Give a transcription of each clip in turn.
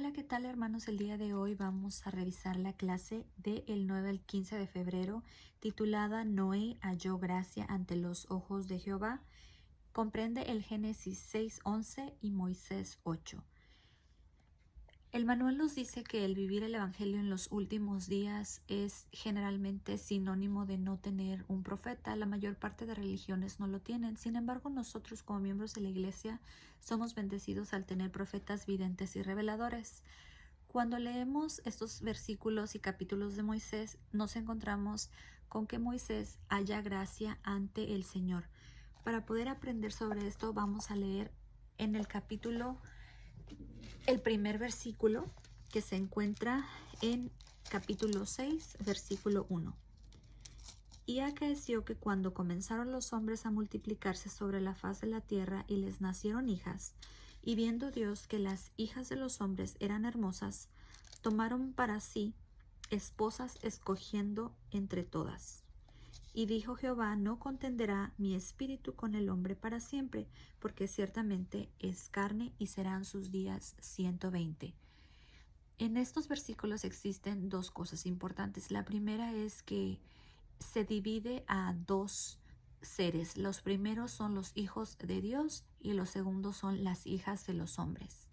Hola, ¿qué tal hermanos? El día de hoy vamos a revisar la clase del 9 al 15 de febrero titulada Noé halló gracia ante los ojos de Jehová. Comprende el Génesis 6:11 y Moisés 8. El manual nos dice que el vivir el Evangelio en los últimos días es generalmente sinónimo de no tener un profeta. La mayor parte de religiones no lo tienen. Sin embargo, nosotros como miembros de la Iglesia somos bendecidos al tener profetas videntes y reveladores. Cuando leemos estos versículos y capítulos de Moisés, nos encontramos con que Moisés halla gracia ante el Señor. Para poder aprender sobre esto, vamos a leer en el capítulo el primer versículo que se encuentra en capítulo 6, versículo 1. Y acaeció que cuando comenzaron los hombres a multiplicarse sobre la faz de la tierra y les nacieron hijas, y viendo Dios que las hijas de los hombres eran hermosas, tomaron para sí esposas escogiendo entre todas. Y dijo Jehová, no contenderá mi espíritu con el hombre para siempre, porque ciertamente es carne y serán sus días 120. En estos versículos existen dos cosas importantes. La primera es que se divide a dos seres. Los primeros son los hijos de Dios y los segundos son las hijas de los hombres.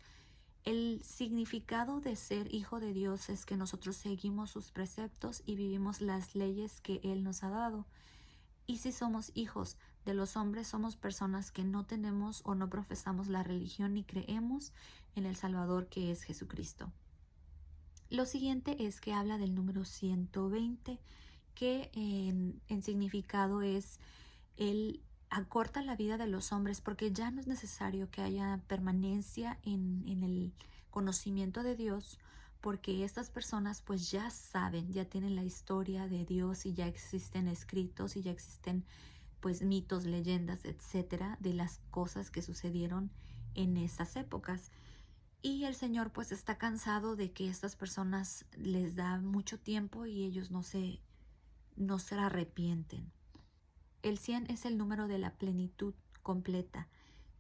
El significado de ser hijo de Dios es que nosotros seguimos sus preceptos y vivimos las leyes que Él nos ha dado. Y si somos hijos de los hombres, somos personas que no tenemos o no profesamos la religión ni creemos en el Salvador que es Jesucristo. Lo siguiente es que habla del número 120, que en significado es el acorta la vida de los hombres, porque ya no es necesario que haya permanencia en el conocimiento de Dios, porque estas personas pues ya saben, ya tienen la historia de Dios y ya existen escritos y ya existen pues mitos, leyendas, etcétera, de las cosas que sucedieron en esas épocas. Y el Señor pues está cansado de que estas personas les da mucho tiempo y ellos no se arrepienten. El 100 es el número de la plenitud completa,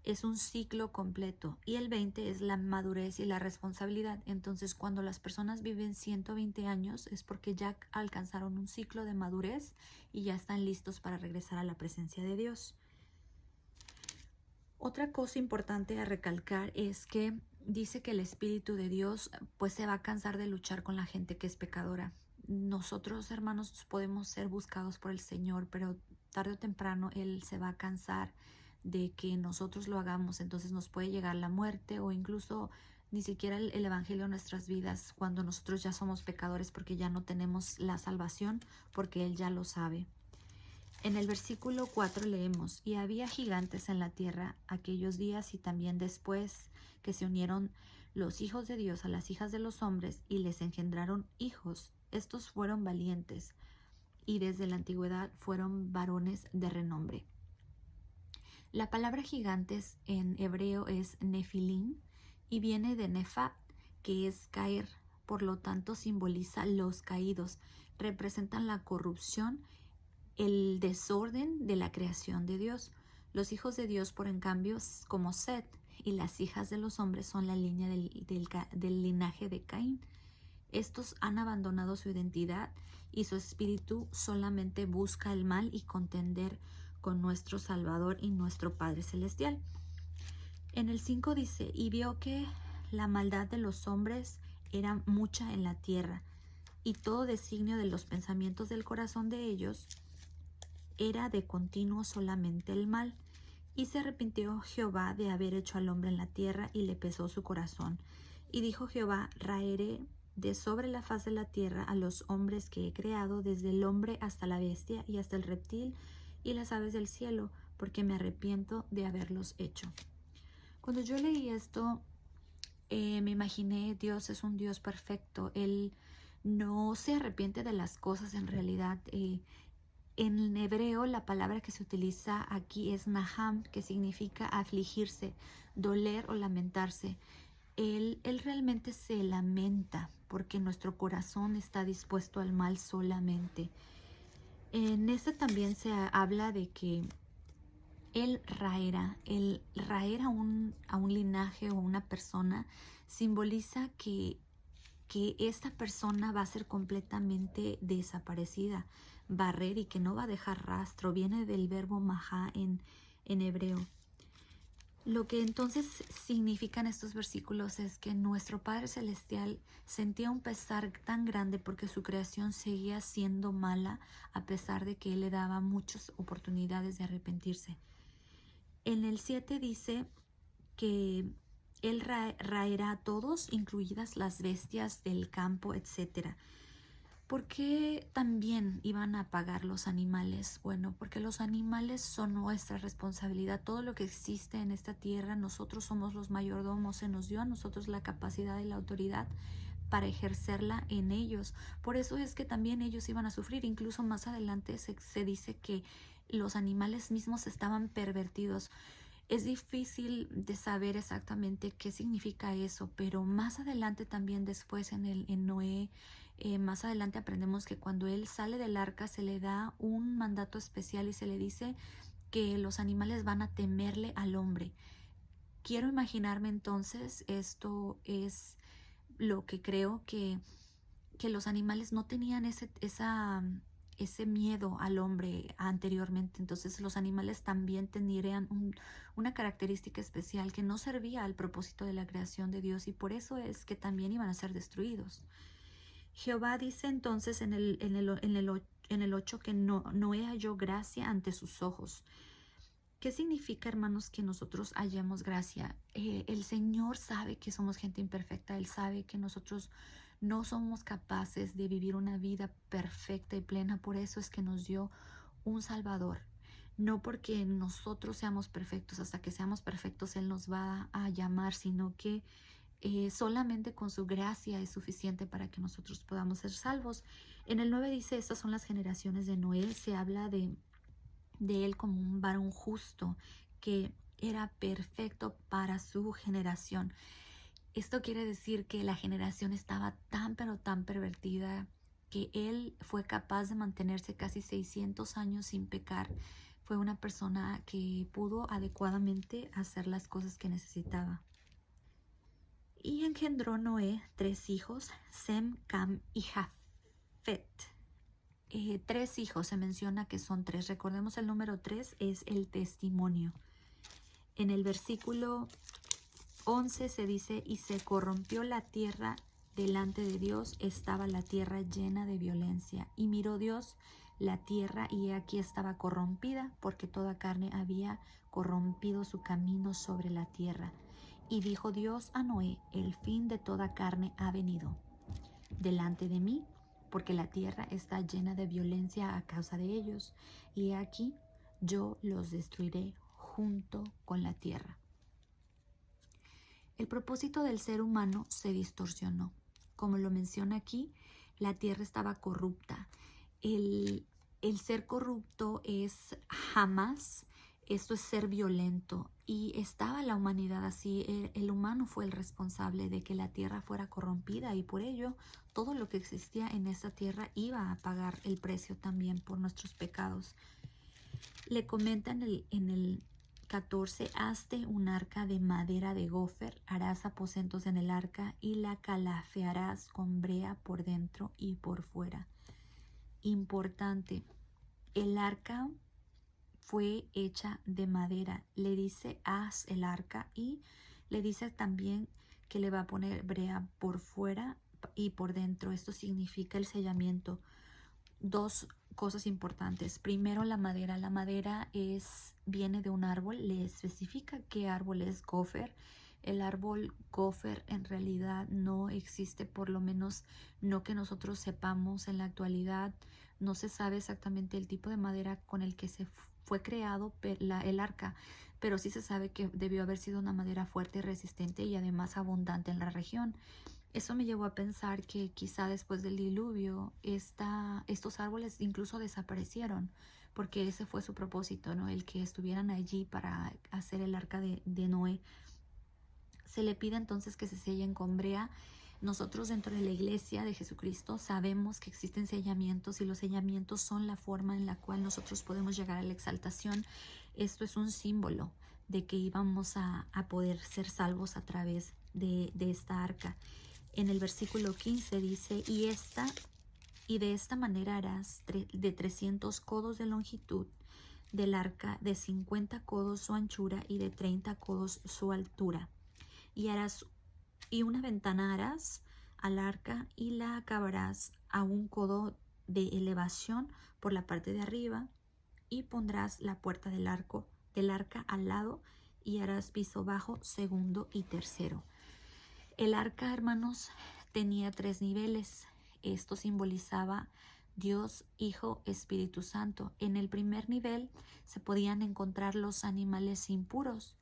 es un ciclo completo, y el 20 es la madurez y la responsabilidad. Entonces, cuando las personas viven 120 años es porque ya alcanzaron un ciclo de madurez y ya están listos para regresar a la presencia de Dios. Otra cosa importante a recalcar es que dice que el Espíritu de Dios pues se va a cansar de luchar con la gente que es pecadora. Nosotros, hermanos, podemos ser buscados por el Señor, pero tarde o temprano Él se va a cansar de que nosotros lo hagamos. Entonces nos puede llegar la muerte o incluso ni siquiera el Evangelio en nuestras vidas cuando nosotros ya somos pecadores, porque ya no tenemos la salvación, porque Él ya lo sabe. En el versículo 4 leemos, y había gigantes en la tierra aquellos días y también después, que se unieron los hijos de Dios a las hijas de los hombres y les engendraron hijos. Estos fueron valientes y desde la antigüedad fueron varones de renombre. La palabra gigantes en hebreo es nefilim y viene de nefat, que es caer, por lo tanto simboliza los caídos, representan la corrupción, el desorden de la creación de Dios. Los hijos de Dios, por en cambio, como Set, y las hijas de los hombres son la línea del linaje de Caín. Estos han abandonado su identidad y su espíritu solamente busca el mal y contender con nuestro Salvador y nuestro Padre Celestial. En el 5 dice, y vio que la maldad de los hombres era mucha en la tierra, y todo designio de los pensamientos del corazón de ellos era de continuo solamente el mal. Y se arrepintió Jehová de haber hecho al hombre en la tierra, y le pesó su corazón. Y dijo Jehová, raeré de sobre la faz de la tierra a los hombres que he creado, desde el hombre hasta la bestia y hasta el reptil y las aves del cielo, porque me arrepiento de haberlos hecho. Cuando yo leí esto, me imaginé, Dios es un Dios perfecto. Él no se arrepiente de las cosas en realidad. En hebreo la palabra que se utiliza aquí es naham, que significa afligirse, doler o lamentarse. Él realmente se lamenta porque nuestro corazón está dispuesto al mal solamente. En este también se habla de que El raer a un linaje o una persona simboliza que esta persona va a ser completamente desaparecida, barrer, y que no va a dejar rastro. Viene del verbo mahá en hebreo. Lo que entonces significan estos versículos es que nuestro Padre Celestial sentía un pesar tan grande porque su creación seguía siendo mala, a pesar de que Él le daba muchas oportunidades de arrepentirse. En el 7 dice que Él raerá a todos, incluidas las bestias del campo, etc. ¿Por qué también iban a pagar los animales? Bueno, porque los animales son nuestra responsabilidad. Todo lo que existe en esta tierra, nosotros somos los mayordomos. Se nos dio a nosotros la capacidad y la autoridad para ejercerla en ellos. Por eso es que también ellos iban a sufrir. Incluso más adelante se dice que los animales mismos estaban pervertidos. Es difícil de saber exactamente qué significa eso, pero más adelante también después en Noé, más adelante aprendemos que cuando él sale del arca se le da un mandato especial y se le dice que los animales van a temerle al hombre. Quiero imaginarme entonces, esto es lo que creo que los animales no tenían ese miedo al hombre anteriormente. Entonces los animales también tendrían una característica especial que no servía al propósito de la creación de Dios, y por eso es que también iban a ser destruidos. Jehová dice entonces en el 8 que Noé halló gracia ante sus ojos. ¿Qué significa, hermanos, que nosotros hallemos gracia? El Señor sabe que somos gente imperfecta. Él sabe que nosotros no somos capaces de vivir una vida perfecta y plena. Por eso es que nos dio un Salvador. No porque nosotros seamos perfectos. Hasta que seamos perfectos Él nos va a llamar, sino que solamente con su gracia es suficiente para que nosotros podamos ser salvos. En el 9 dice, estas son las generaciones de Noé. Se habla de él como un varón justo que era perfecto para su generación. Esto quiere decir que la generación estaba tan pero tan pervertida que él fue capaz de mantenerse casi 600 años sin pecar. Fue una persona que pudo adecuadamente hacer las cosas que necesitaba. Y engendró Noé 3 hijos, Sem, Cam y Jafet. 3 hijos, se menciona que son 3. Recordemos, el número 3 es el testimonio. En el versículo 11 se dice, y se corrompió la tierra delante de Dios, estaba la tierra llena de violencia. Y miró Dios la tierra, y aquí estaba corrompida, porque toda carne había corrompido su camino sobre la tierra. Y dijo Dios a Noé, el fin de toda carne ha venido delante de mí, porque la tierra está llena de violencia a causa de ellos, y aquí yo los destruiré junto con la tierra. El propósito del ser humano se distorsionó. Como lo menciona aquí, la tierra estaba corrupta. El ser corrupto es jamás, esto es ser violento, y estaba la humanidad así. El humano fue el responsable de que la tierra fuera corrompida, y por ello todo lo que existía en esta tierra iba a pagar el precio también por nuestros pecados. Le comenta en el 14, hazte un arca de madera de gofer, harás aposentos en el arca y la calafearás con brea por dentro y por fuera. Importante, el arca fue hecha de madera. Le dice, haz el arca, y le dice también que le va a poner brea por fuera y por dentro. Esto significa el sellamiento. 2 cosas importantes. Primero, la madera. La madera viene de un árbol. Le especifica qué árbol es gofer. El árbol gofer en realidad no existe, por lo menos no que nosotros sepamos en la actualidad. No se sabe exactamente el tipo de madera con el que se fue creado el arca, pero sí se sabe que debió haber sido una madera fuerte y resistente, y además abundante en la región. Eso me llevó a pensar que quizá después del diluvio estos árboles incluso desaparecieron, porque ese fue su propósito, ¿no? El que estuvieran allí para hacer el arca de Noé. Se le pide entonces que se sellen con brea. Nosotros dentro de la iglesia de Jesucristo sabemos que existen sellamientos, y los sellamientos son la forma en la cual nosotros podemos llegar a la exaltación. Esto es un símbolo de que íbamos a poder ser salvos a través de esta arca. En el versículo 15 dice, y de esta manera harás de 300 codos de longitud del arca, de 50 codos su anchura y de 30 codos su altura. Y una ventana harás al arca y la acabarás a un codo de elevación por la parte de arriba, y pondrás la puerta del arca al lado, y harás piso bajo, segundo y tercero. El arca, hermanos, tenía 3 niveles. Esto simbolizaba Dios, Hijo, Espíritu Santo. En el primer nivel se podían encontrar los animales impuros.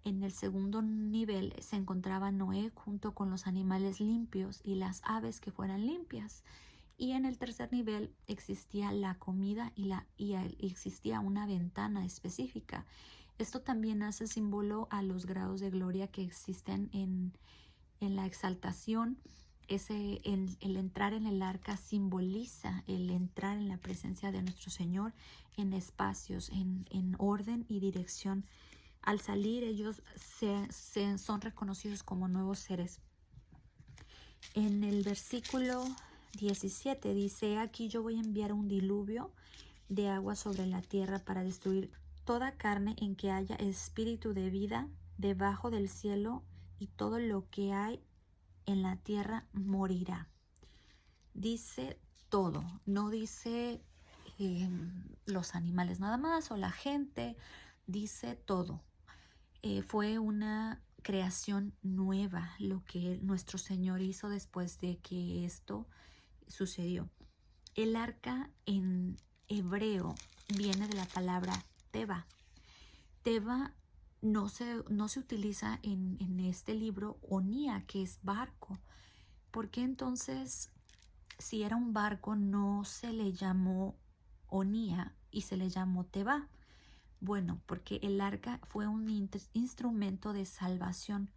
En el segundo nivel se encontraba Noé junto con los animales limpios y las aves que fueran limpias. Y en el tercer nivel existía la comida y existía una ventana específica. Esto también hace símbolo a los grados de gloria que existen en la exaltación. El entrar en el arca simboliza el entrar en la presencia de nuestro Señor en espacios, en orden y dirección. Al salir, ellos son reconocidos como nuevos seres. En el versículo 17 dice, aquí yo voy a enviar un diluvio de agua sobre la tierra para destruir toda carne en que haya espíritu de vida debajo del cielo, y todo lo que hay en la tierra morirá. Dice todo, no dice los animales nada más o la gente, dice todo. Fue una creación nueva lo que nuestro Señor hizo después de que esto sucedió. El arca en hebreo viene de la palabra teba. Teba no se utiliza en este libro onía, que es barco. ¿Por qué entonces, si era un barco, no se le llamó onía y se le llamó teba? Bueno, porque el arca fue un instrumento de salvación.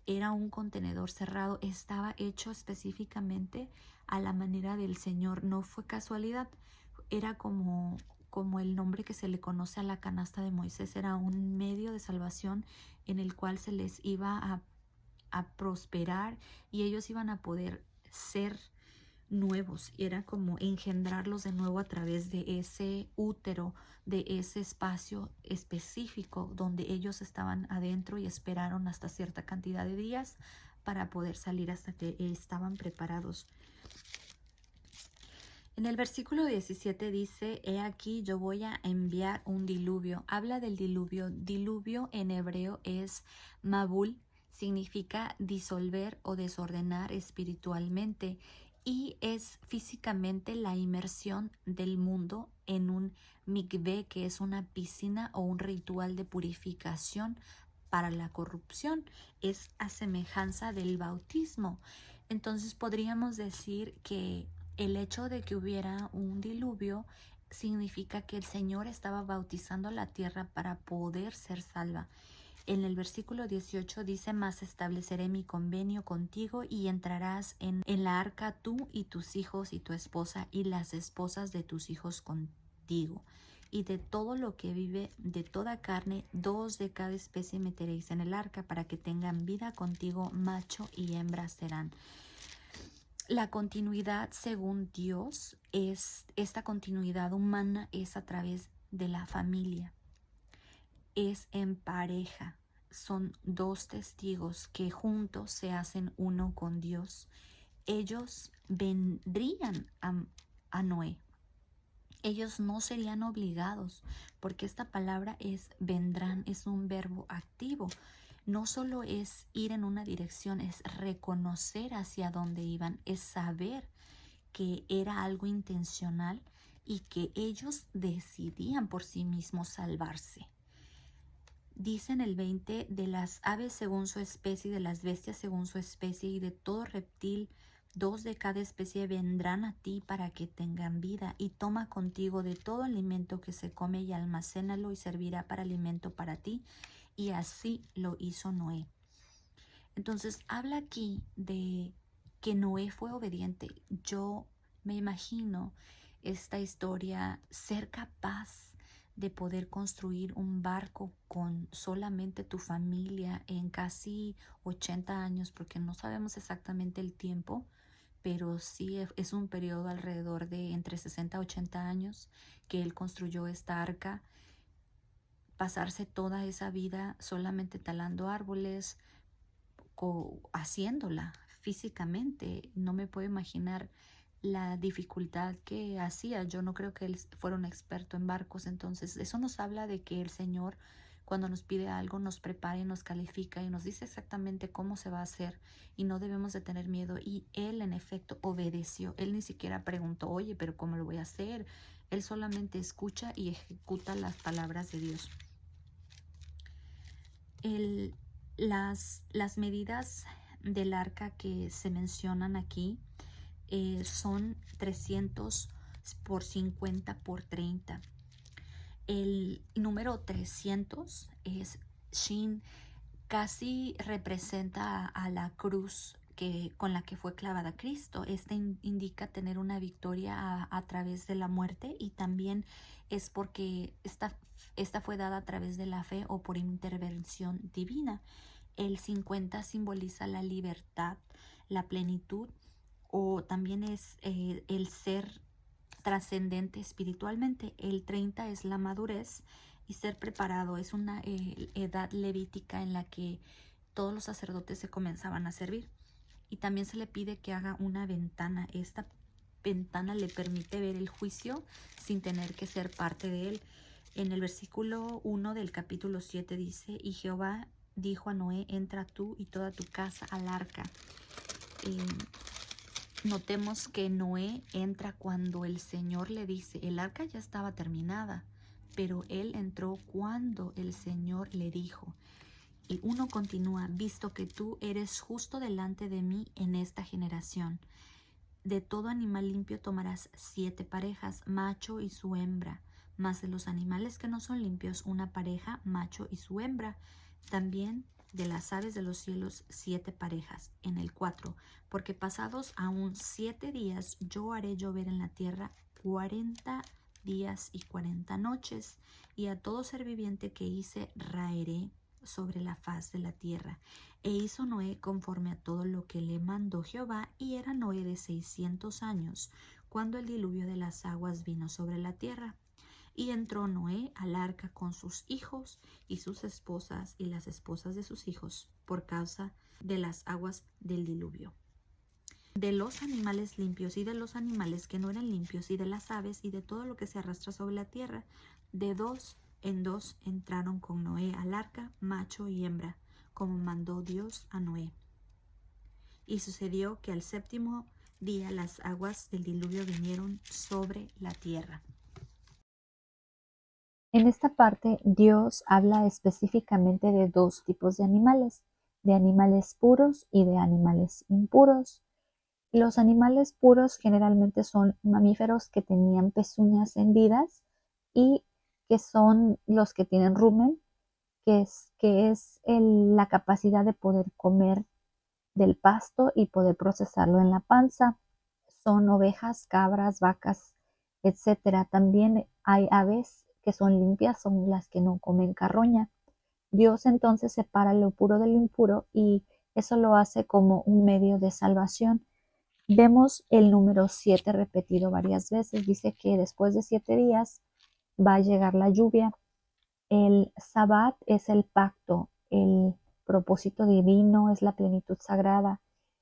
Era un contenedor cerrado, estaba hecho específicamente a la manera del Señor. No fue casualidad, era como el nombre que se le conoce a la canasta de Moisés. Era un medio de salvación en el cual se les iba a prosperar y ellos iban a poder ser nuevos. Era como engendrarlos de nuevo a través de ese útero, de ese espacio específico donde ellos estaban adentro y esperaron hasta cierta cantidad de días para poder salir hasta que estaban preparados. En el versículo 17 dice, he aquí yo voy a enviar un diluvio. Habla del diluvio. Diluvio en hebreo es mabul, significa disolver o desordenar espiritualmente, y es físicamente la inmersión del mundo en un mikveh, que es una piscina o un ritual de purificación para la corrupción. Es a semejanza del bautismo. Entonces podríamos decir que el hecho de que hubiera un diluvio significa que el Señor estaba bautizando la tierra para poder ser salva. En el versículo 18 dice, mas estableceré mi convenio contigo y entrarás en la arca tú y tus hijos y tu esposa y las esposas de tus hijos contigo. Y de todo lo que vive, de toda carne, 2 de cada especie meteréis en el arca para que tengan vida contigo, macho y hembra serán. La continuidad según Dios esta continuidad humana es a través de la familia. Es en pareja, son 2 testigos que juntos se hacen uno con Dios. Ellos vendrían a Noé. Ellos no serían obligados, porque esta palabra vendrán, es un verbo activo. No solo es ir en una dirección, es reconocer hacia dónde iban, es saber que era algo intencional y que ellos decidían por sí mismos salvarse. Dice en el 20, de las aves según su especie, de las bestias según su especie, y de todo reptil, 2 de cada especie vendrán a ti para que tengan vida, y toma contigo de todo alimento que se come y almacénalo, y servirá para alimento para ti. Y así lo hizo Noé. Entonces habla aquí de que Noé fue obediente. Yo me imagino esta historia, ser capaz de poder construir un barco con solamente tu familia en casi 80 años, porque no sabemos exactamente el tiempo, pero sí es un periodo alrededor de entre 60 a 80 años que él construyó esta arca. Pasarse toda esa vida solamente talando árboles, haciéndola físicamente. No me puedo imaginar la dificultad que hacía. Yo no creo que él fuera un experto en barcos. Entonces, eso nos habla de que el Señor, cuando nos pide algo, nos prepara y nos califica y nos dice exactamente cómo se va a hacer y no debemos de tener miedo. Y él, en efecto, obedeció. Él ni siquiera preguntó, oye, pero ¿cómo lo voy a hacer? Él solamente escucha y ejecuta las palabras de Dios. Las medidas del arca que se mencionan aquí son 300 por 50 por 30. El número 300 es Shin, casi representa a la cruz con la que fue clavada Cristo. Este indica tener una victoria a través de la muerte, y también es porque esta fue dada a través de la fe o por intervención divina. El 50 simboliza la libertad, la plenitud, o también es el ser trascendente espiritualmente. El 30 es la madurez y ser preparado. Es una edad levítica en la que todos los sacerdotes se comenzaban a servir. Y también se le pide que haga una ventana. Esta ventana le permite ver el juicio sin tener que ser parte de él. En el versículo 1 del capítulo 7 dice: y Jehová dijo a Noé, entra tú y toda tu casa al arca. Notemos que Noé entra cuando el Señor le dice. El arca ya estaba terminada, pero él entró cuando el Señor le dijo. Y uno continúa: visto que tú eres justo delante de mí en esta generación. De todo animal limpio tomarás 7 parejas, macho y su hembra, mas de los animales que no son limpios, una pareja, macho y su hembra. También de las aves de los cielos 7 parejas. En el 4, porque pasados aún 7 días yo haré llover en la tierra 40 días y 40 noches, y a todo ser viviente que hice raeré sobre la faz de la tierra. E hizo Noé conforme a todo lo que le mandó Jehová, y era Noé de 600 años cuando el diluvio de las aguas vino sobre la tierra. Y entró Noé al arca con sus hijos y sus esposas y las esposas de sus hijos, por causa de las aguas del diluvio. De los animales limpios y de los animales que no eran limpios, y de las aves y de todo lo que se arrastra sobre la tierra, de 2 en 2 entraron con Noé al arca, macho y hembra, como mandó Dios a Noé. Y sucedió que al 7º día las aguas del diluvio vinieron sobre la tierra. En esta parte, Dios habla específicamente de 2 tipos de animales puros y de animales impuros. Los animales puros generalmente son mamíferos que tenían pezuñas hendidas y que son los que tienen rumen, que es la capacidad de poder comer del pasto y poder procesarlo en la panza. Son ovejas, cabras, vacas, etcétera. También hay aves que son limpias, son las que no comen carroña. Dios entonces separa lo puro de lo impuro, y eso lo hace como un medio de salvación. Vemos el número 7 repetido varias veces. Dice que después de 7 días va a llegar la lluvia. El Sabbat es el pacto, el propósito divino, es la plenitud sagrada.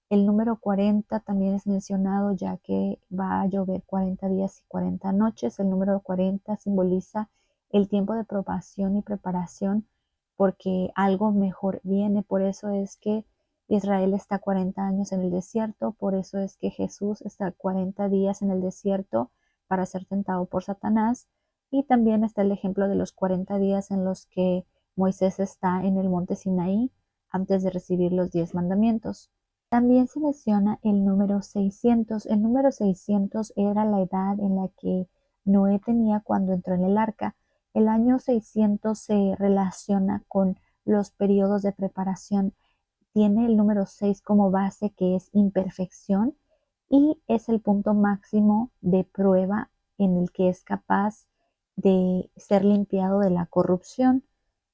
El número 40 también es mencionado, ya que va a llover 40 días y 40 noches. El número 40 simboliza el tiempo de probación y preparación, porque algo mejor viene. Por eso es que Israel está 40 años en el desierto, por eso es que Jesús está 40 días en el desierto para ser tentado por Satanás. Y también está el ejemplo de los 40 días en los que Moisés está en el monte Sinaí antes de recibir los 10 mandamientos. También se menciona el número 600. El número 600 era la edad en la que Noé tenía cuando entró en el arca. El año 600 se relaciona con los periodos de preparación. Tiene el número 6 como base, que es imperfección, y es el punto máximo de prueba en el que es capaz de ser limpiado de la corrupción.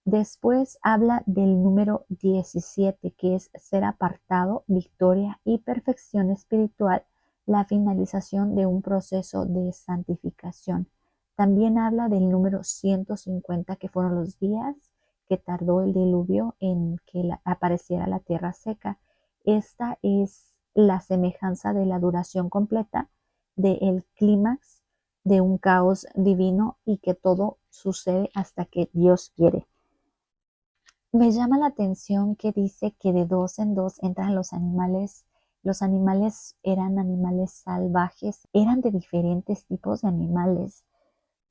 Después habla del número 17, que es ser apartado, victoria y perfección espiritual, la finalización de un proceso de santificación. También habla del número 150, que fueron los días que tardó el diluvio en que apareciera la tierra seca. Esta es la semejanza de la duración completa del clímax de un caos divino y que todo sucede hasta que Dios quiere. Me llama la atención que dice que de dos en dos entran los animales. Los animales eran animales salvajes, eran de diferentes tipos de animales.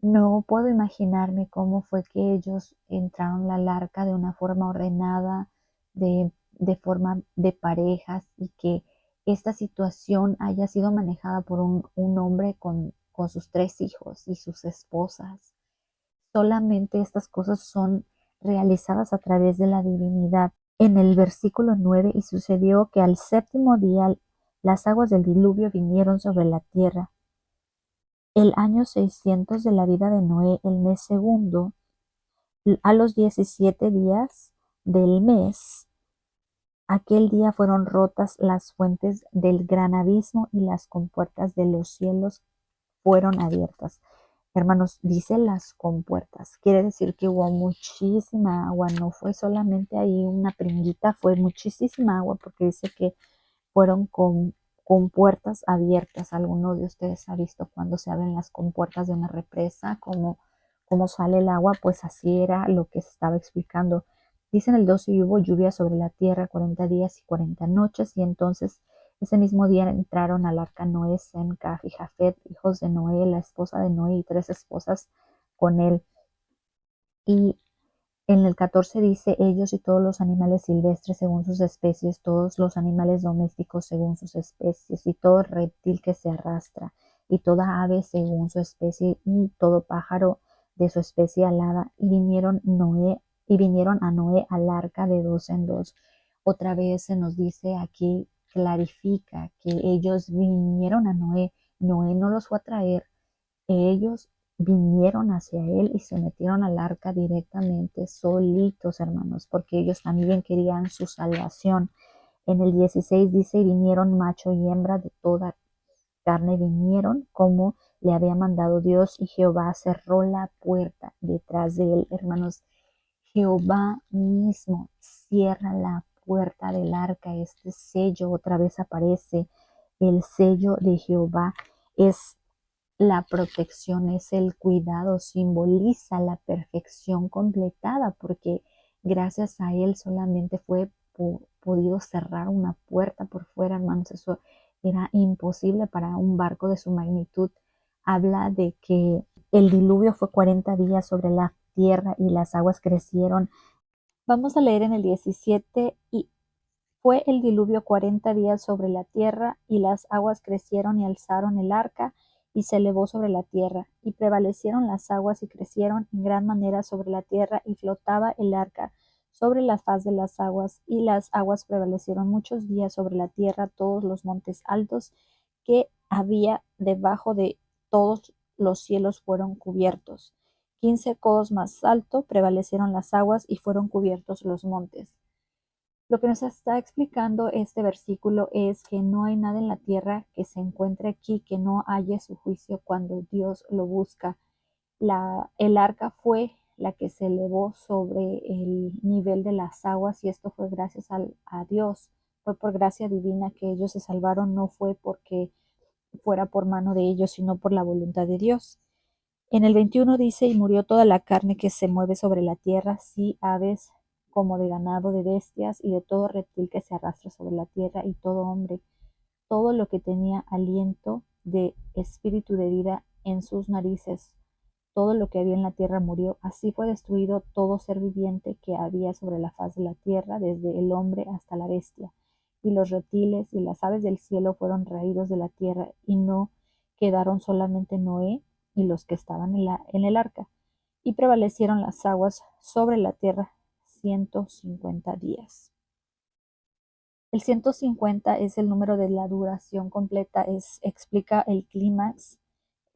No puedo imaginarme cómo fue que ellos entraron a la arca de una forma ordenada, de forma de parejas, y que esta situación haya sido manejada por un hombre con sus tres hijos y sus esposas. Solamente estas cosas son realizadas a través de la divinidad. En el versículo 9, y sucedió que al séptimo día las aguas del diluvio vinieron sobre la tierra. El año 600 de la vida de Noé, el mes segundo, a los 17 días del mes, aquel día fueron rotas las fuentes del gran abismo y las compuertas de los cielos fueron abiertas. Hermanos, dice las compuertas, quiere decir que hubo muchísima agua, no fue solamente ahí una pringuita, fue muchísima agua, porque dice que fueron con puertas abiertas. Algunos de ustedes han visto cuando se abren las compuertas de una represa, cómo sale el agua, pues así era lo que se estaba explicando. Dice en el 12, y hubo lluvia sobre la tierra 40 días y 40 noches, y entonces ese mismo día entraron al arca Noé, Sem, Caf y Jafet, hijos de Noé, la esposa de Noé y tres esposas con él. Y en el 14 dice, ellos y todos los animales silvestres según sus especies, todos los animales domésticos según sus especies, y todo reptil que se arrastra, y toda ave según su especie, y todo pájaro de su especie alada, y vinieron a Noé al arca de dos en dos. Otra vez se nos dice aquí, clarifica que ellos vinieron a Noé. Noé no los fue a traer, ellos vinieron hacia él y se metieron al arca directamente solitos, hermanos, porque ellos también querían su salvación. En el 16 dice, y vinieron macho y hembra de toda carne, vinieron como le había mandado Dios, y Jehová cerró la puerta detrás de él. Hermanos, Jehová mismo cierra la puerta del arca. Este sello otra vez aparece. El sello de Jehová es la protección, es el cuidado, simboliza la perfección completada, porque gracias a él solamente fue podido cerrar una puerta por fuera, hermanos. Eso era imposible para un barco de su magnitud. Habla de que el diluvio fue 40 días sobre la tierra y las aguas crecieron. Vamos a leer en el 17, y fue el diluvio 40 días sobre la tierra, y las aguas crecieron y alzaron el arca, y se elevó sobre la tierra, y prevalecieron las aguas y crecieron en gran manera sobre la tierra, y flotaba el arca sobre la faz de las aguas, y las aguas prevalecieron muchos días sobre la tierra, todos los montes altos que había debajo de todos los cielos fueron cubiertos. 15 codos más alto prevalecieron las aguas y fueron cubiertos los montes. Lo que nos está explicando este versículo es que no hay nada en la tierra que se encuentre aquí que no halle su juicio cuando Dios lo busca. El arca fue la que se elevó sobre el nivel de las aguas, y esto fue gracias a Dios. Fue por gracia divina que ellos se salvaron, no fue porque fuera por mano de ellos, sino por la voluntad de Dios. En el 21 dice, y murió toda la carne que se mueve sobre la tierra, sí aves como de ganado, de bestias y de todo reptil que se arrastra sobre la tierra, y todo hombre, todo lo que tenía aliento de espíritu de vida en sus narices, todo lo que había en la tierra murió. Así fue destruido todo ser viviente que había sobre la faz de la tierra, desde el hombre hasta la bestia. Y los reptiles y las aves del cielo fueron raídos de la tierra, y no quedaron solamente Noé y los que estaban en el arca. Y prevalecieron las aguas sobre la tierra 150 días. El 150 es el número de la duración completa, explica el clímax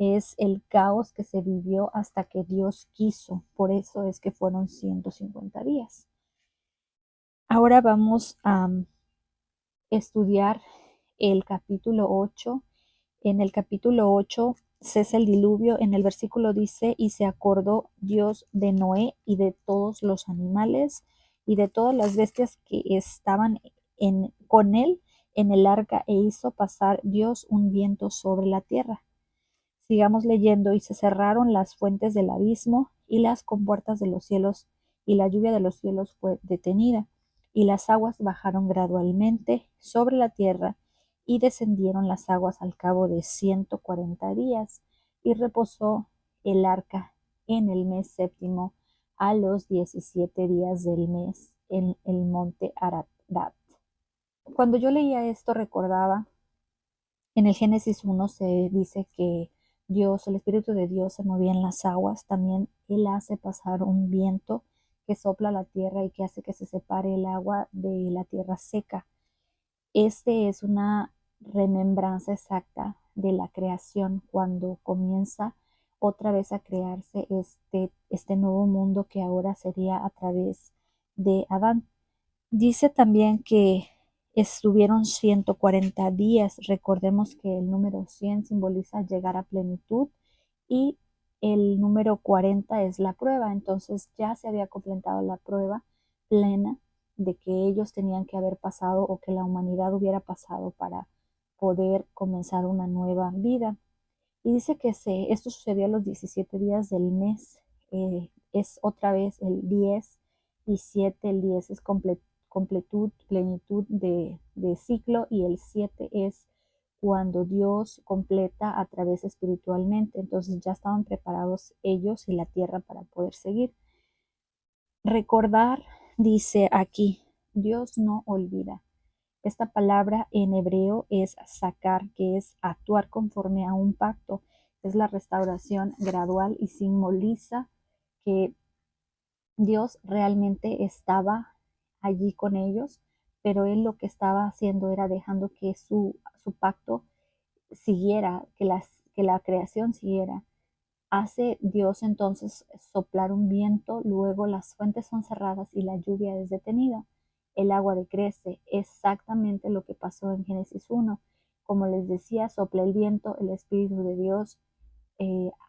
es el caos que se vivió hasta que Dios quiso. Por eso es que fueron 150 días. Ahora vamos a estudiar el capítulo 8. En el capítulo 8 cesa el diluvio. En el versículo dice, y se acordó Dios de Noé y de todos los animales y de todas las bestias que estaban con él en el arca, e hizo pasar Dios un viento sobre la tierra. Sigamos leyendo, y se cerraron las fuentes del abismo y las compuertas de los cielos, y la lluvia de los cielos fue detenida, y las aguas bajaron gradualmente sobre la tierra, y descendieron las aguas al cabo de 140 días, y reposó el arca en el mes séptimo, a los 17 días del mes, en el monte Ararat. Cuando yo leía esto recordaba, en el Génesis 1 se dice que Dios, el Espíritu de Dios, se movía en las aguas. También Él hace pasar un viento que sopla la tierra y que hace que se separe el agua de la tierra seca. Este es una remembranza exacta de la creación, cuando comienza otra vez a crearse este nuevo mundo que ahora sería a través de Adán. Dice también que estuvieron 140 días. Recordemos que el número 100 simboliza llegar a plenitud y el número 40 es la prueba. Entonces ya se había completado la prueba plena de que ellos tenían que haber pasado, o que la humanidad hubiera pasado, para poder comenzar una nueva vida. Y dice que esto sucedió a los 17 días del mes. Es otra vez el 10 y 7. El 10 es completud, plenitud de ciclo, y el 7 es cuando Dios completa a través espiritualmente. Entonces ya estaban preparados ellos y la tierra para poder seguir. Recordar, dice aquí, Dios no olvida. Esta palabra en hebreo es sacar, que es actuar conforme a un pacto. Es la restauración gradual y simboliza que Dios realmente estaba allí con ellos, pero Él lo que estaba haciendo era dejando que su pacto siguiera, que la creación siguiera. Hace Dios entonces soplar un viento, luego las fuentes son cerradas y la lluvia es detenida. El agua decrece, exactamente lo que pasó en Génesis 1. Como les decía, sopla el viento, el Espíritu de Dios,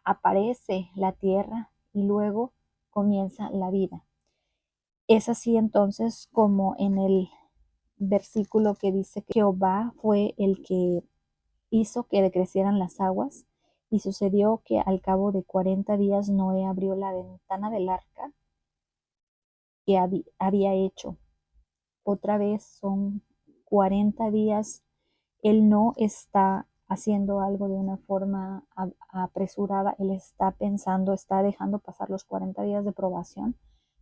aparece la tierra y luego comienza la vida. Es así entonces como en el versículo que dice que Jehová fue el que hizo que decrecieran las aguas, y sucedió que al cabo de 40 días Noé abrió la ventana del arca que había hecho. Otra vez son 40 días. Él no está haciendo algo de una forma apresurada. Él está pensando, está dejando pasar los 40 días de probación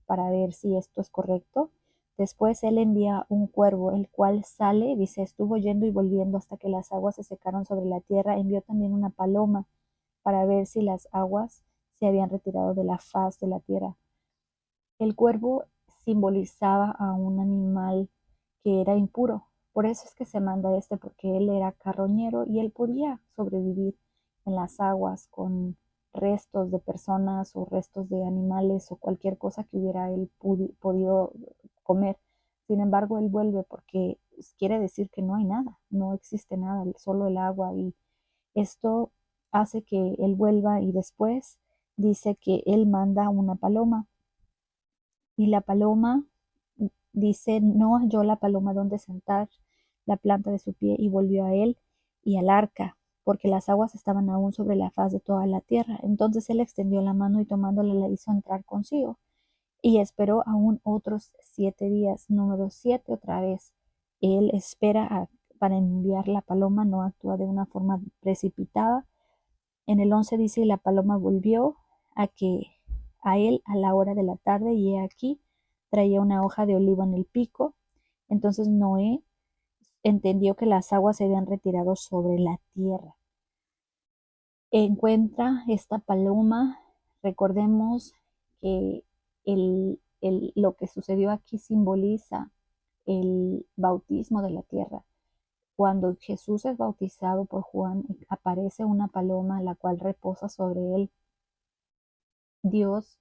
para ver si esto es correcto. Después Él envía un cuervo, el cual sale, dice, estuvo yendo y volviendo hasta que las aguas se secaron sobre la tierra. Envió también una paloma para ver si las aguas se habían retirado de la faz de la tierra. El cuervo simbolizaba a un animal que era impuro. Por eso es que se manda porque él era carroñero y él podía sobrevivir en las aguas con restos de personas o restos de animales o cualquier cosa que hubiera él podido comer. Sin embargo, él vuelve porque quiere decir que no hay nada, no existe nada, solo el agua, y esto hace que él vuelva, y después dice que él manda una paloma. Y la paloma, dice, no halló la paloma donde sentar la planta de su pie, y volvió a él y al arca, porque las aguas estaban aún sobre la faz de toda la tierra. Entonces él extendió la mano y tomándola la hizo entrar consigo, y esperó aún otros 7 días. Número 7 otra vez. Él espera para enviar la paloma, no actúa de una forma precipitada. En el 11 dice, y la paloma volvió a él a la hora de la tarde, y he aquí traía una hoja de olivo en el pico. Entonces Noé entendió que las aguas se habían retirado sobre la tierra. Encuentra esta paloma. Recordemos que lo que sucedió aquí simboliza el bautismo de la tierra. cuando Jesús es bautizado por Juan, aparece una paloma la cual reposa sobre él. Dios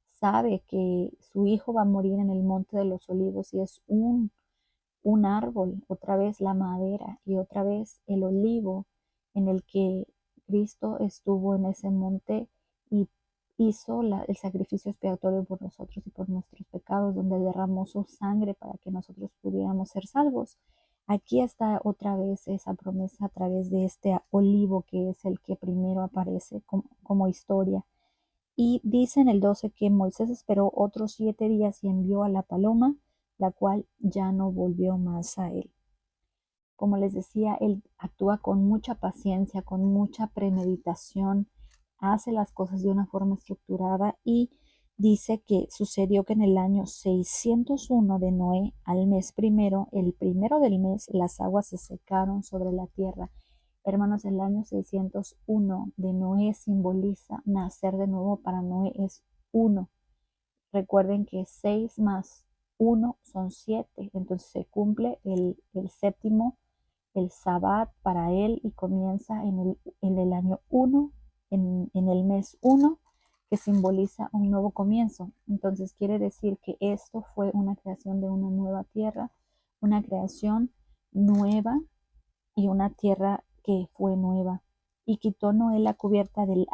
sabe que su hijo va a morir en el monte de los olivos y es un árbol, otra vez la madera y otra vez el olivo en el que Cristo estuvo en ese monte y hizo el sacrificio expiatorio por nosotros y por nuestros pecados, donde derramó su sangre para que nosotros pudiéramos ser salvos. Aquí está otra vez esa promesa a través de este olivo que es el que primero aparece como historia. Y dice en el 12 que Moisés esperó otros 7 días y envió a la paloma, la cual ya no volvió más a él. Como les decía, él actúa con mucha paciencia, con mucha premeditación, hace las cosas de una forma estructurada y dice que sucedió que en el año 601 de Noé, al mes primero, el primero del mes, las aguas se secaron sobre la tierra. Hermanos, el año 601 de Noé simboliza nacer de nuevo. Para Noé es uno. Recuerden que 6 más 1 son 7. Entonces se cumple el séptimo, el Sabbat para él y comienza en el año 1, en el mes 1, que simboliza un nuevo comienzo. Entonces quiere decir que esto fue una creación de una nueva tierra, una creación nueva y una tierra que fue nueva. Y quitó Noé la cubierta del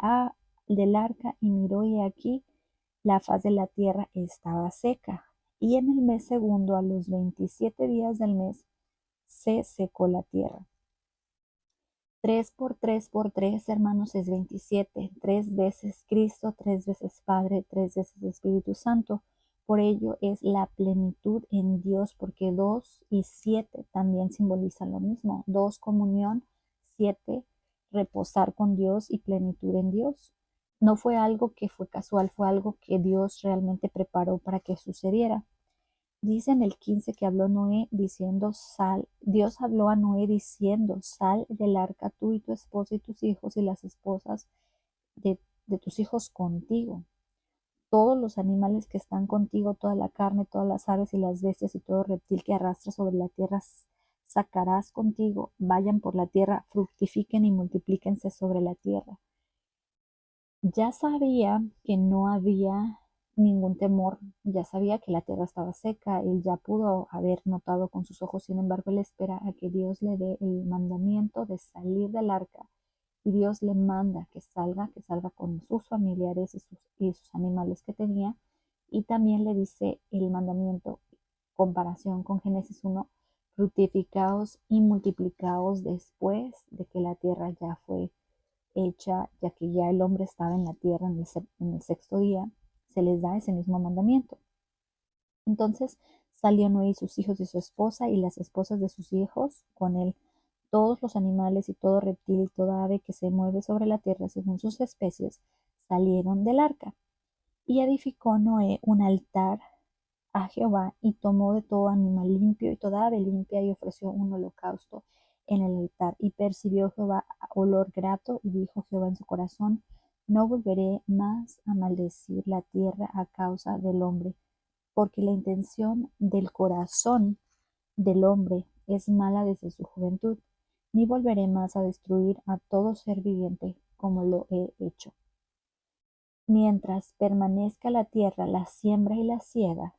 arca y miró y aquí la faz de la tierra estaba seca. Y en el mes segundo, a los 27 días del mes, se secó la tierra. 3 por 3 por 3, hermanos, es 27. 3 veces Cristo, 3 veces Padre, 3 veces Espíritu Santo. Por ello es la plenitud en Dios, porque 2 y 7 también simbolizan lo mismo. 2, comunión; 7, reposar con Dios y plenitud en Dios. No fue algo que fue casual, fue algo que Dios realmente preparó para que sucediera. Dice en el 15 que habló Noé diciendo, sal. Dios habló a Noé diciendo, sal del arca tú y tu esposa y tus hijos y las esposas de tus hijos contigo. Todos los animales que están contigo, toda la carne, todas las aves y las bestias y todo reptil que arrastra sobre la tierra, sacarás contigo. Vayan por la tierra, fructifiquen y multiplíquense sobre la tierra. Ya sabía que no había ningún temor, ya sabía que la tierra estaba seca, él ya pudo haber notado con sus ojos. Sin embargo, él espera a que Dios le dé el mandamiento de salir del arca, y Dios le manda que salga con sus familiares y sus animales que tenía, y también le dice el mandamiento, comparación con Génesis 1, fructificaos y multiplicaos después de que la tierra ya fue hecha, ya que ya el hombre estaba en la tierra en el sexto día, se les da ese mismo mandamiento. Entonces salió Noé y sus hijos y su esposa y las esposas de sus hijos con él, todos los animales y todo reptil y toda ave que se mueve sobre la tierra según sus especies, salieron del arca. Y edificó Noé un altar a Jehová y tomó de todo animal limpio y toda ave limpia y ofreció un holocausto en el altar. Y percibió Jehová olor grato y dijo Jehová en su corazón, no volveré más a maldecir la tierra a causa del hombre, porque la intención del corazón del hombre es mala desde su juventud, ni volveré más a destruir a todo ser viviente como lo he hecho. Mientras permanezca la tierra, la siembra y la siega,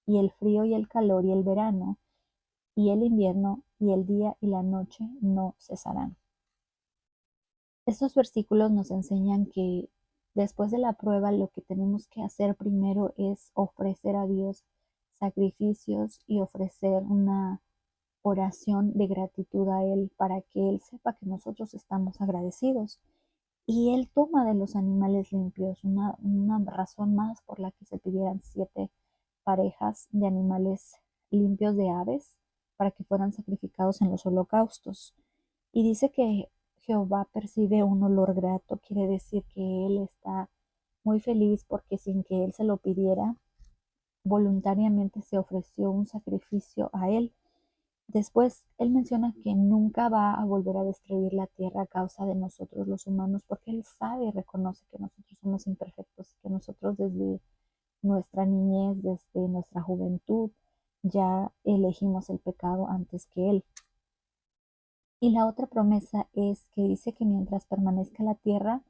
y el frío y el calor y el verano y el invierno y el día y la noche no cesarán. Estos versículos nos enseñan que después de la prueba lo que tenemos que hacer primero es ofrecer a Dios sacrificios y ofrecer una oración de gratitud a Él para que Él sepa que nosotros estamos agradecidos. Y Él toma de los animales limpios una razón más por la que se pidieran 7 parejas de animales limpios de aves para que fueran sacrificados en los holocaustos. Y dice que Jehová percibe un olor grato, quiere decir que Él está muy feliz porque sin que Él se lo pidiera, voluntariamente se ofreció un sacrificio a Él. Después, Él menciona que nunca va a volver a destruir la tierra a causa de nosotros los humanos, porque Él sabe y reconoce que nosotros somos imperfectos, que nosotros desde nuestra niñez, desde nuestra juventud, ya elegimos el pecado antes que Él. Y la otra promesa es que dice que mientras permanezca la tierra,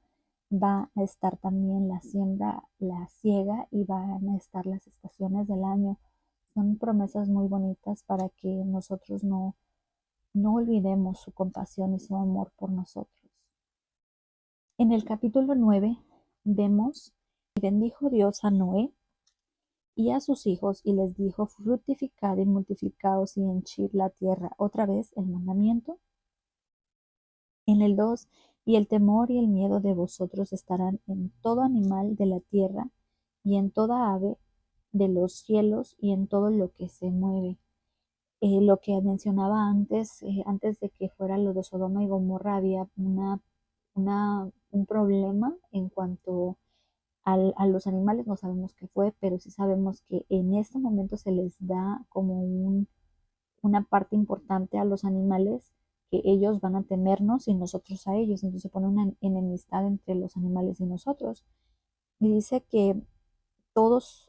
va a estar también la siembra, la siega y van a estar las estaciones del año. Son promesas muy bonitas para que nosotros no olvidemos su compasión y su amor por nosotros. En el capítulo 9 vemos, y bendijo Dios a Noé y a sus hijos y les dijo, fructificad y multiplicaos y henchid la tierra. Otra vez el mandamiento. En el 2 y el temor y el miedo de vosotros estarán en todo animal de la tierra y en toda ave de los cielos y en todo lo que se mueve. Lo que mencionaba antes, antes de que fuera lo de Sodoma y Gomorra, había un problema en cuanto a los animales, no sabemos qué fue, pero sí sabemos que en este momento se les da como una parte importante a los animales, que ellos van a temernos y nosotros a ellos. Entonces se pone una enemistad entre los animales y nosotros. Y dice que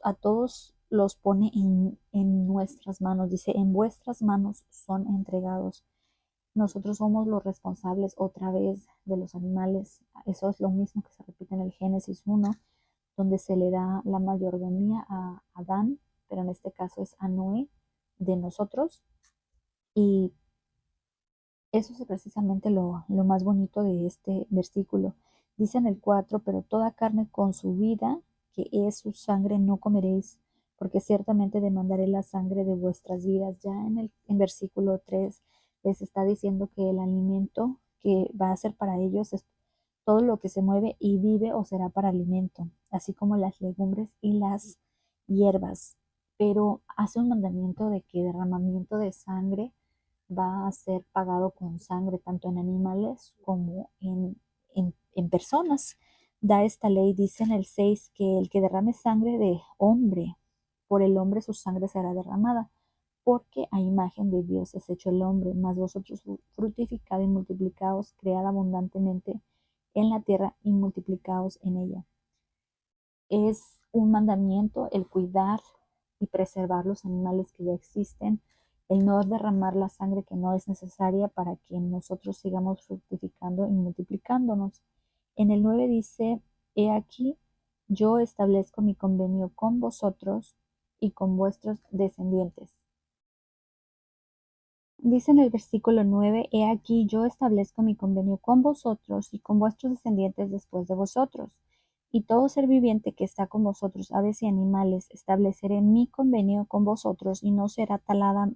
a todos los pone en nuestras manos. Dice, en vuestras manos son entregados. Nosotros somos los responsables otra vez de los animales. Eso es lo mismo que se repite en el Génesis 1, donde se le da la mayordomía a Adán, pero en este caso es a Noé, de nosotros. Y eso es precisamente lo más bonito de este versículo. Dice en el 4, pero toda carne con su vida, que es su sangre, no comeréis, porque ciertamente demandaré la sangre de vuestras vidas. Ya en versículo 3 les está diciendo que el alimento que va a ser para ellos es todo lo que se mueve y vive o será para alimento, así como las legumbres y las hierbas. Pero hace un mandamiento de que derramamiento de sangre va a ser pagado con sangre, tanto en animales como en personas. Da esta ley, dice en el 6, que el que derrame sangre de hombre, por el hombre su sangre será derramada, porque a imagen de Dios es hecho el hombre, mas vosotros fructificad y multiplicaos, cread abundantemente en la tierra y multiplicaos en ella. Es un mandamiento el cuidar y preservar los animales que ya existen, el no derramar la sangre que no es necesaria para que nosotros sigamos fructificando y multiplicándonos. En el 9 dice, he aquí, yo establezco mi convenio con vosotros y con vuestros descendientes. Dice en el versículo 9, he aquí yo establezco mi convenio con vosotros y con vuestros descendientes después de vosotros, y todo ser viviente que está con vosotros, aves y animales, estableceré mi convenio con vosotros, y no será talada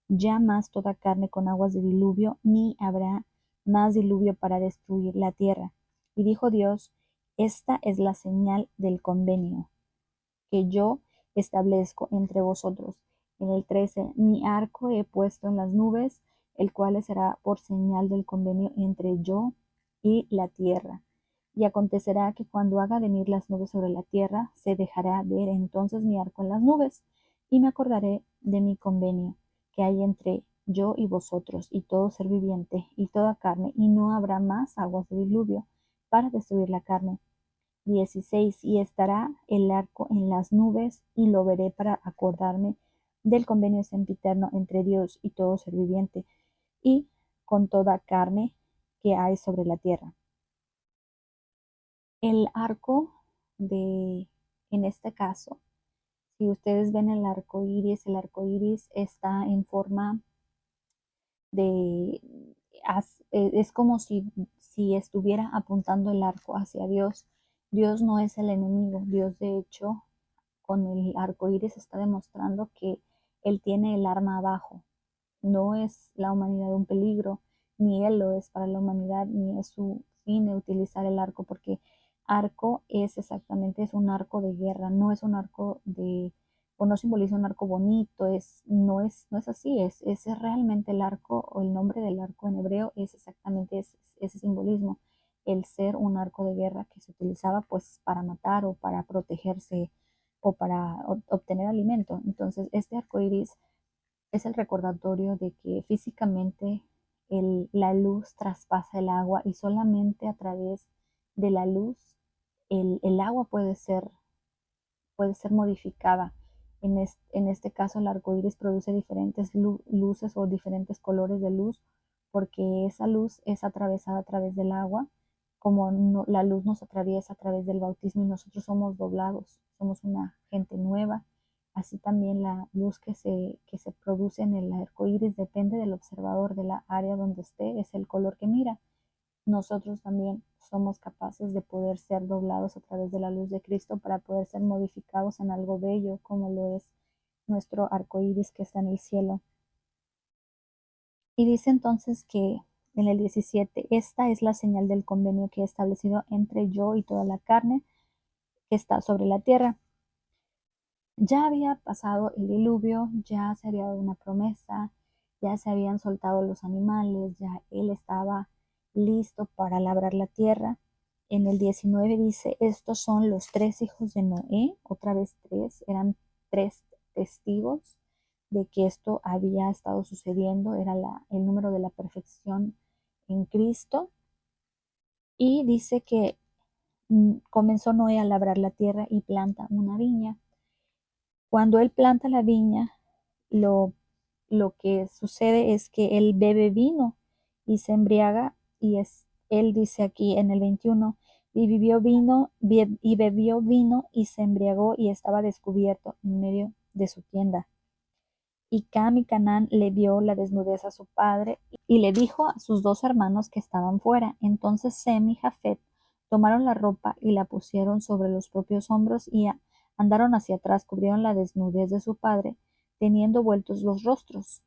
ya más toda carne con aguas de diluvio, ni habrá más diluvio para destruir la tierra. Y dijo Dios, esta es la señal del convenio que yo establezco entre vosotros. En el 13, mi arco he puesto en las nubes, el cual será por señal del convenio entre yo y la tierra. Y acontecerá que cuando haga venir las nubes sobre la tierra, se dejará ver entonces mi arco en las nubes, y me acordaré de mi convenio que hay entre yo y vosotros, y todo ser viviente, y toda carne, y no habrá más aguas de diluvio para destruir la carne. 16, y estará el arco en las nubes, y lo veré para acordarme del convenio sempiterno entre Dios y todo ser viviente, y con toda carne que hay sobre la tierra. El arco en este caso, si ustedes ven el arco iris está en forma de, es como si estuviera apuntando el arco hacia Dios. Dios no es el enemigo, Dios de hecho con el arco iris está demostrando que él tiene el arma abajo. No es la humanidad un peligro, ni él lo es para la humanidad, ni es su fin utilizar el arco, porque arco es exactamente, es un arco de guerra, no es un arco o no simboliza un arco bonito, no es así, es realmente el arco, o el nombre del arco en hebreo es exactamente ese simbolismo, el ser un arco de guerra que se utilizaba pues para matar o para protegerse o para obtener alimento. Entonces, este arco iris es el recordatorio de que físicamente la luz traspasa el agua y solamente a través de la luz el agua puede ser modificada. En este caso, el arco iris produce diferentes luces o diferentes colores de luz porque esa luz es atravesada a través del agua, como la luz nos atraviesa a través del bautismo y nosotros somos doblados, somos una gente nueva. Así también la luz que se produce en el arco iris depende del observador, de la área donde esté, es el color que mira. Nosotros también somos capaces de poder ser doblados a través de la luz de Cristo para poder ser modificados en algo bello, como lo es nuestro arco iris que está en el cielo. Y dice entonces que en el 17, esta es la señal del convenio que he establecido entre yo y toda la carne que está sobre la tierra. Ya había pasado el diluvio, ya se había dado una promesa, ya se habían soltado los animales, ya él estaba listo para labrar la tierra. En el 19 dice, estos son los 3 hijos de Noé, otra vez 3, eran 3 testigos de que esto había estado sucediendo, era el número de la perfección en Cristo. Y dice que comenzó Noé a labrar la tierra y planta una viña. Cuando él planta la viña, lo, lo que sucede es que él bebe vino y se embriaga él dice aquí en el 21, y bebió vino y se embriagó y estaba descubierto en medio de su tienda. Y Cam y Canaán le vio la desnudez a su padre y le dijo a sus 2 hermanos que estaban fuera. Entonces Sem y Jafet tomaron la ropa y la pusieron sobre los propios hombros y andaron hacia atrás, cubrieron la desnudez de su padre, teniendo vueltos los rostros,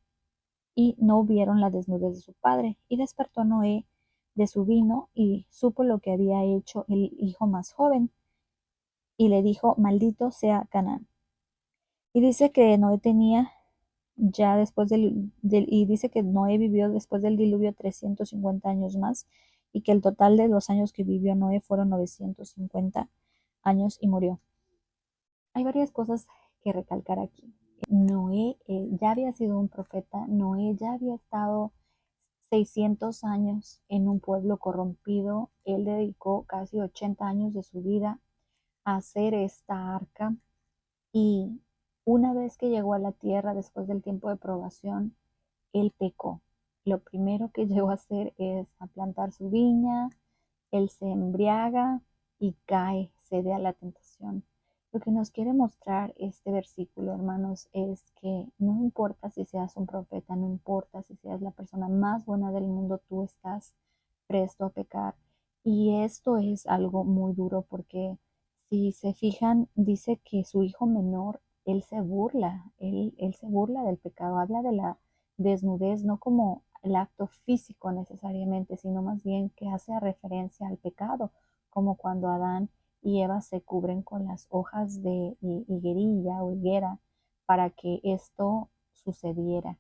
y no vieron la desnudez de su padre. Y despertó Noé de su vino y supo lo que había hecho el hijo más joven, y le dijo, maldito sea Canaán. Y dice que Noé tenía ya y dice que Noé vivió después del diluvio 350 años más y que el total de los años que vivió Noé fueron 950 años y murió. Hay varias cosas que recalcar aquí. Noé ya había sido un profeta, Noé ya había estado 600 años en un pueblo corrompido, él dedicó casi 80 años de su vida a hacer esta arca. Y una vez que llegó a la tierra, después del tiempo de probación, él pecó. Lo primero que llegó a hacer es a plantar su viña, él se embriaga y cae, cede a la tentación. Lo que nos quiere mostrar este versículo, hermanos, es que no importa si seas un profeta, no importa si seas la persona más buena del mundo, tú estás presto a pecar. Y esto es algo muy duro porque si se fijan, dice que su hijo menor, él se burla del pecado, habla de la desnudez, no como el acto físico necesariamente, sino más bien que hace referencia al pecado, como cuando Adán y Eva se cubren con las hojas de higuerilla o higuera para que esto sucediera.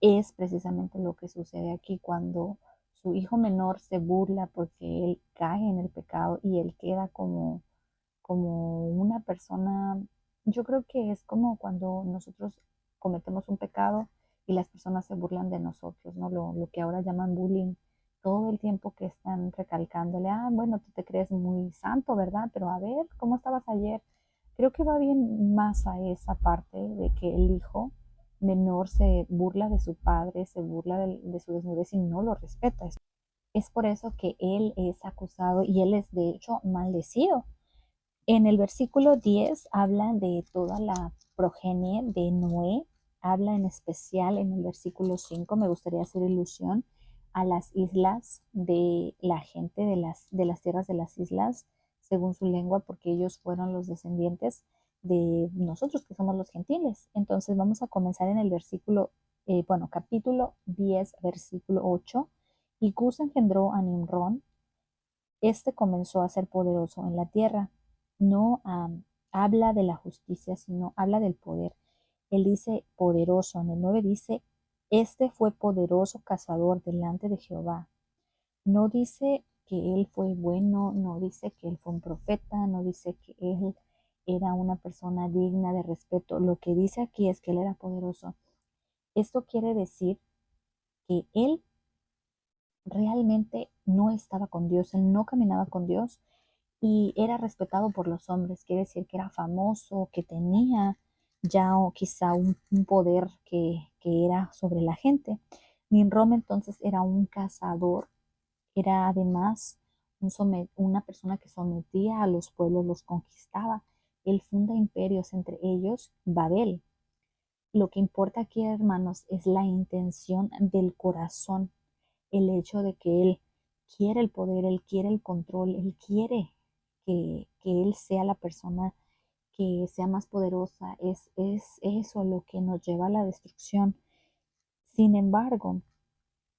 Es precisamente lo que sucede aquí cuando su hijo menor se burla porque él cae en el pecado y él queda como una persona. Yo creo que es como cuando nosotros cometemos un pecado y las personas se burlan de nosotros, ¿no? Lo que ahora llaman bullying, todo el tiempo que están recalcándole, bueno, tú te crees muy santo, ¿verdad? Pero a ver, ¿cómo estabas ayer? Creo que va bien más a esa parte de que el hijo menor se burla de su padre, se burla de su desnudez y no lo respeta. Es por eso que él es acusado y él es de hecho maldecido. En el versículo 10 habla de toda la progenie de Noé, habla en especial en el versículo 5, me gustaría hacer ilusión a las islas de la gente de las tierras de las islas, según su lengua, porque ellos fueron los descendientes de nosotros que somos los gentiles. Entonces vamos a comenzar en el capítulo 10, versículo 8. Y Cus engendró a Nimrón, este comenzó a ser poderoso en la tierra. No habla de la justicia, sino habla del poder. Él dice poderoso. En el 9 dice, este fue poderoso cazador delante de Jehová. No dice que él fue bueno, no dice que él fue un profeta, no dice que él era una persona digna de respeto. Lo que dice aquí es que él era poderoso. Esto quiere decir que él realmente no estaba con Dios, él no caminaba con Dios y era respetado por los hombres, quiere decir que era famoso, que tenía ya o quizá un poder que era sobre la gente. Nimrod entonces era un cazador, era además una persona que sometía a los pueblos, los conquistaba. Él funda imperios, entre ellos Babel. Lo que importa aquí, hermanos, es la intención del corazón, el hecho de que Él quiere el poder, Él quiere el control, Él quiere que Él sea la persona que sea más poderosa. Es eso lo que nos lleva a la destrucción. Sin embargo,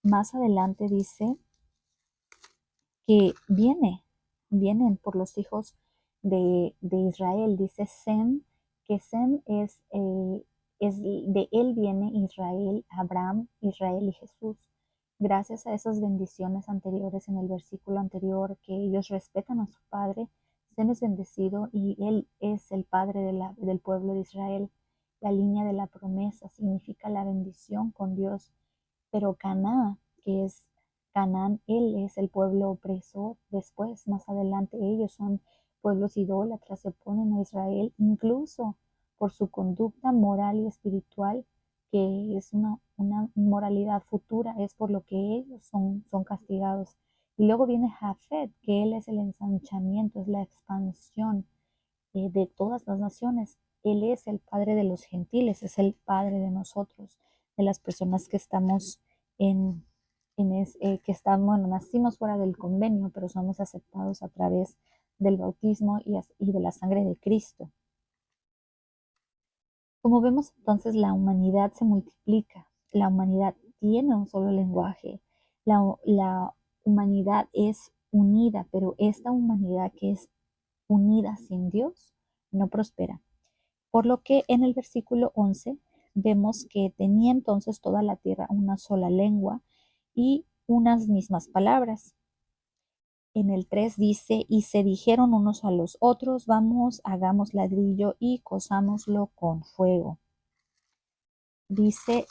más adelante dice que vienen por los hijos de Israel. Dice Sem, que Sem es de él viene Israel, Abraham, Israel y Jesús. Gracias a esas bendiciones anteriores en el versículo anterior, que ellos respetan a su padre, Sem es bendecido y él es el padre del pueblo de Israel. La línea de la promesa significa la bendición con Dios, pero Canaán, que es Canaán, él es el pueblo opresor. Después, más adelante, ellos son pueblos idólatras, se oponen a Israel, incluso por su conducta moral y espiritual, que es una inmoralidad futura, es por lo que ellos son castigados. Y luego viene Jafet, que él es el ensanchamiento, es la expansión de todas las naciones. Él es el Padre de los gentiles, es el Padre de nosotros, de las personas que estamos que estamos, bueno, nacimos fuera del convenio, pero somos aceptados a través del bautismo y de la sangre de Cristo. Como vemos entonces, la humanidad se multiplica, la humanidad tiene un solo lenguaje, la humanidad es unida, pero esta humanidad que es unida sin Dios no prospera. Por lo que en el versículo 11 vemos que tenía entonces toda la tierra una sola lengua y unas mismas palabras. En el 3 dice, y se dijeron unos a los otros, vamos, hagamos ladrillo y cosámoslo con fuego. Dice,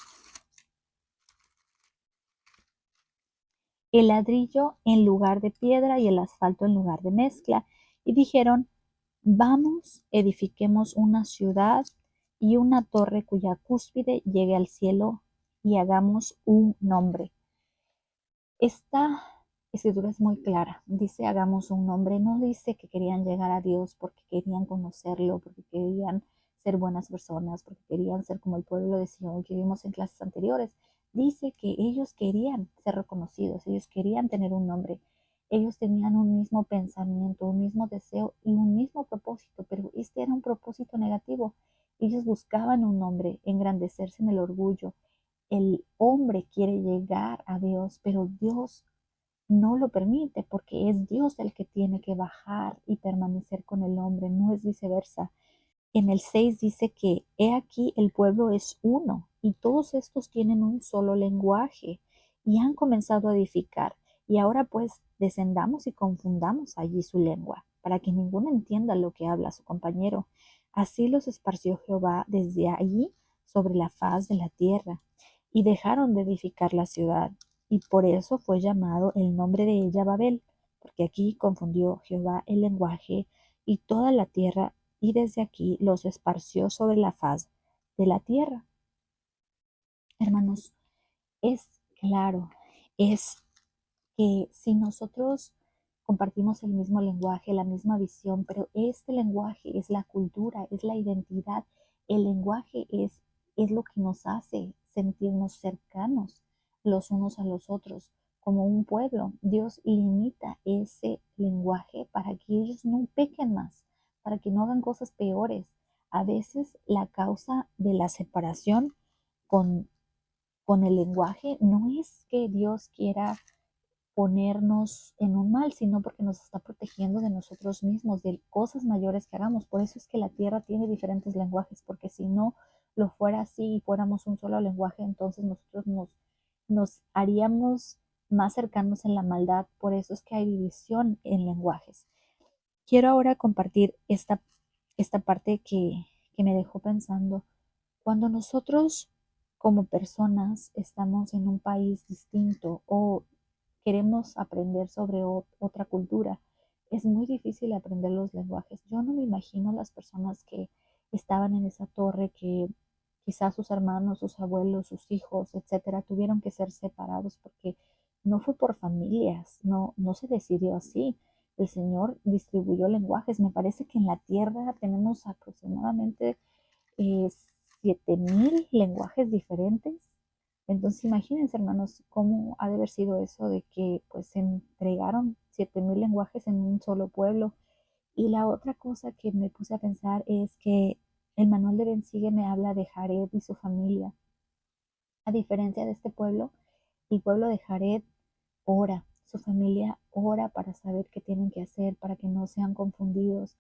el ladrillo en lugar de piedra y el asfalto en lugar de mezcla. Y dijeron, vamos, edifiquemos una ciudad y una torre cuya cúspide llegue al cielo y hagamos un nombre. Esta escritura es muy clara. Dice, hagamos un nombre. No dice que querían llegar a Dios porque querían conocerlo, porque querían ser buenas personas, porque querían ser como el pueblo de Sion que vimos en clases anteriores. Dice que ellos querían ser reconocidos, ellos querían tener un nombre. Ellos tenían un mismo pensamiento, un mismo deseo y un mismo propósito, pero este era un propósito negativo. Ellos buscaban un nombre, engrandecerse en el orgullo. El hombre quiere llegar a Dios, pero Dios no lo permite porque es Dios el que tiene que bajar y permanecer con el hombre, no es viceversa. En el 6 dice que he aquí el pueblo es uno y todos estos tienen un solo lenguaje y han comenzado a edificar. Y ahora pues descendamos y confundamos allí su lengua para que ninguno entienda lo que habla su compañero. Así los esparció Jehová desde allí sobre la faz de la tierra y dejaron de edificar la ciudad. Y por eso fue llamado el nombre de ella Babel, porque aquí confundió Jehová el lenguaje y toda la tierra y desde aquí los esparció sobre la faz de la tierra. Hermanos, es claro, es que si nosotros compartimos el mismo lenguaje, la misma visión, pero este lenguaje es la cultura, es la identidad, el lenguaje es lo que nos hace sentirnos cercanos los unos a los otros. Como un pueblo, Dios limita ese lenguaje para que ellos no pequen más, para que no hagan cosas peores. A veces la causa de la separación con, con el lenguaje no es que Dios quiera ponernos en un mal, sino porque nos está protegiendo de nosotros mismos, de cosas mayores que hagamos. Por eso es que la tierra tiene diferentes lenguajes, porque si no lo fuera así y fuéramos un solo lenguaje, entonces nosotros nos haríamos más cercanos en la maldad. Por eso es que hay división en lenguajes. Quiero ahora compartir esta parte que me dejó pensando. Cuando nosotros como personas estamos en un país distinto o queremos aprender sobre otra cultura, es muy difícil aprender los lenguajes. Yo no me imagino las personas que estaban en esa torre, que quizás sus hermanos, sus abuelos, sus hijos, etcétera, tuvieron que ser separados porque no fue por familias, no se decidió así. El Señor distribuyó lenguajes. Me parece que en la tierra tenemos aproximadamente eh, 7000 lenguajes diferentes. Entonces imagínense, hermanos, cómo ha de haber sido eso de que pues se entregaron 7000 lenguajes en un solo pueblo. Y la otra cosa que me puse a pensar es que el manual de Bensigue me habla de Jared y su familia. A diferencia de este pueblo, el pueblo de Jared ora, su familia ora para saber qué tienen que hacer, para que no sean confundidos.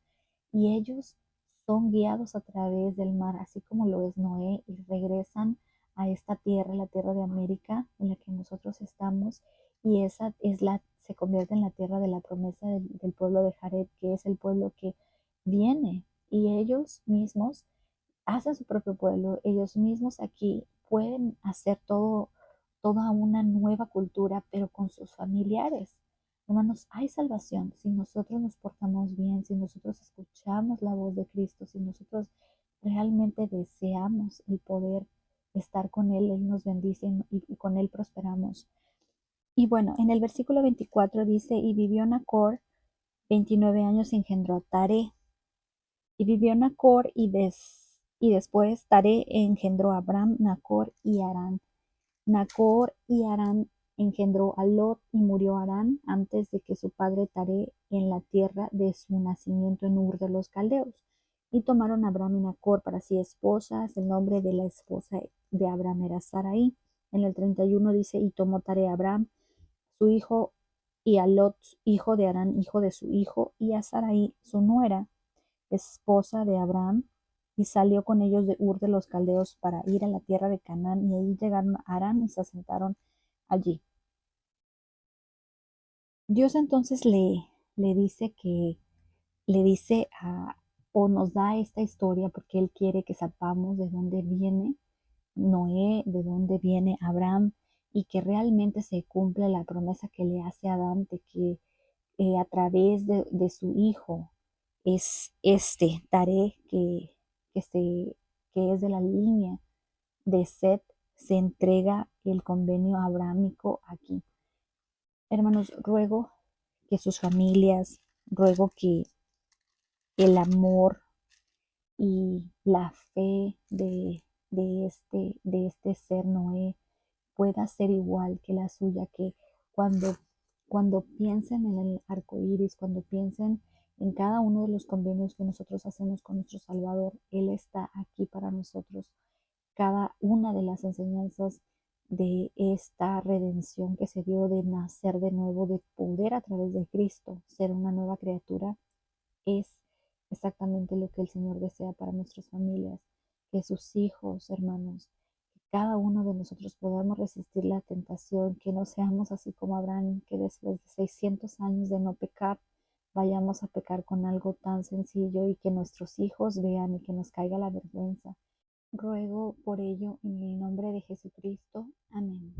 Y ellos son guiados a través del mar, así como lo es Noé, y regresan a esta tierra, la tierra de América en la que nosotros estamos, y esa es se convierte en la tierra de la promesa del pueblo de Jared, que es el pueblo que viene, y ellos mismos hacen su propio pueblo, ellos mismos aquí pueden hacer toda una nueva cultura, pero con sus familiares. Hermanos, hay salvación si nosotros nos portamos bien, si nosotros escuchamos la voz de Cristo, si nosotros realmente deseamos el poder estar con Él, Él nos bendice y con Él prosperamos. Y bueno, en el versículo 24 dice, y vivió Nacor 29 años y engendró a Taré. Y vivió Nacor y después Taré engendró a Abram, Nacor y Harán. Nacor y Harán engendró a Lot y murió Harán antes de que su padre Taré en la tierra de su nacimiento en Ur de los Caldeos. Y tomaron a Abram y Nacor para sí esposas. El nombre de la esposa de Abram era Sarai. En el 31 dice, y tomó Taré a Abram, su hijo, y a Lot, hijo de Harán, hijo de su hijo, y a Sarai, su nuera, esposa de Abraham, y salió con ellos de Ur de los Caldeos para ir a la tierra de Canaán, y ahí llegaron a Harán y se asentaron allí. Dios entonces le dice que, le dice o nos da esta historia porque Él quiere que sepamos de dónde viene Noé, de dónde viene Abraham, y que realmente se cumple la promesa que le hace a Adán de que a través de su hijo es este Taré que, se, que es de la línea de Set, se entrega el convenio abrámico aquí. Hermanos, ruego que sus familias, ruego que el amor y la fe de este ser Noé pueda ser igual que la suya, que cuando, cuando piensen en el arco iris, cuando piensen en cada uno de los convenios que nosotros hacemos con nuestro Salvador, Él está aquí para nosotros. Cada una de las enseñanzas de esta redención que se dio de nacer de nuevo, de poder a través de Cristo ser una nueva criatura, es exactamente lo que el Señor desea para nuestras familias, que sus hijos, hermanos, que cada uno de nosotros podamos resistir la tentación, que no seamos así como Abraham, que después de 600 años de no pecar, vayamos a pecar con algo tan sencillo y que nuestros hijos vean y que nos caiga la vergüenza. Ruego por ello en el nombre de Jesucristo. Amén.